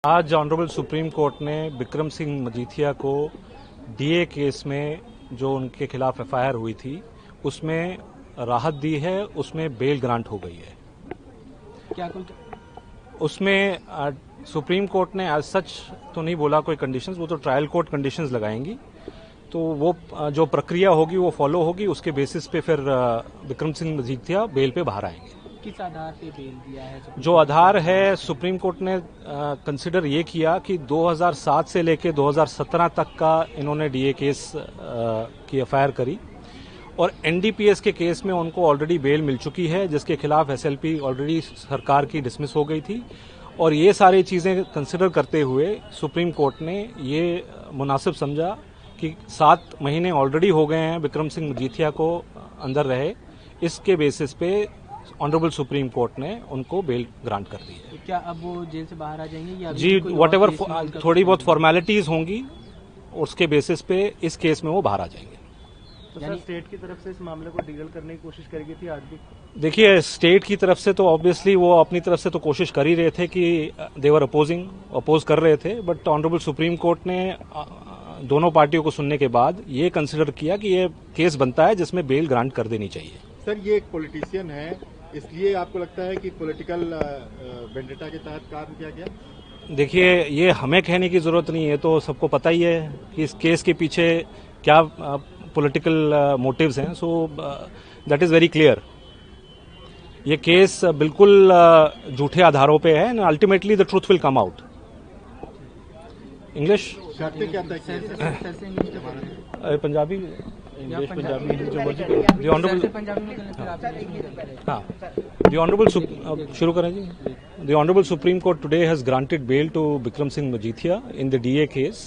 आज honourable Supreme court ने विक्रम सिंह मजीठिया को डीए केस में जो उनके खिलाफ एफआईआर हुई थी उसमें राहत दी है, उसमें बेल ग्रांट हो गई है। क्या उसमें सुप्रीम कोर्ट ने एज सच तो नहीं बोला कोई कंडीशंस, वो तो ट्रायल कोर्ट कंडीशंस लगाएंगी, तो वो जो प्रक्रिया होगी वो फॉलो होगी। उसके बेसिस पे फिर विक्रम सिंह मजीठिया बेल पे बाहर आएंगे। किस आधार पे बेल दिया है? जो आधार है, सुप्रीम कोर्ट ने कंसिडर ये किया कि 2007 से लेकर 2017 तक का इन्होंने डीए केस की एफआईआर करी और एनडीपीएस के केस में उनको ऑलरेडी बेल मिल चुकी है, जिसके खिलाफ एसएलपी ऑलरेडी सरकार की डिसमिस हो गई थी। और ये सारी चीजें कंसिडर करते हुए सुप्रीम कोर्ट ने ये मुनासिब समझा कि 7 महीने ऑलरेडी हो गए हैं विक्रम सिंह मजीठिया को अंदर रहे, इसके बेसिस पे ऑनरेबल सुप्रीम कोर्ट ने उनको बेल ग्रांट कर दी है। क्या अब वो जेल से बाहर आ जाएंगे या जी, व्हाटएवर थोड़ी बहुत फॉर्मेलिटीज होंगी उसके बेसिस पे इस केस में वो बाहर आ जाएंगे। तो सर स्टेट की तरफ से इस मामले को डील करने की कोशिश करेगी थी आज भी? देखिए, स्टेट की तरफ से तो ऑब्वियसली वो अपनी तरफ से तो कोशिश कर ही रहे थे कि देवर अपोज कर रहे थे, बट ऑनरेबल सुप्रीम कोर्ट ने दोनों पार्टियों को सुनने के बाद ये कंसिडर किया कि ये केस बनता है जिसमें बेल ग्रांट कर देनी चाहिए। सर, ये एक पॉलिटिशियन है, इसलिए आपको लगता है कि पॉलिटिकल वेंडेटा के तहत काम किया गया? देखिए, ये हमें कहने की जरूरत नहीं है, तो सबको पता ही है कि इस केस के पीछे क्या पॉलिटिकल मोटिव्स हैं। So that is very clear. ये केस बिल्कुल झूठे आधारों पे है and ultimately the truth will come out. English Punjabi, English Punjabi जो मर्जी। द ऑनरेबल शुरू करें जी। The honourable Supreme Court today has granted bail to Vikram Singh Majeethia in the DA case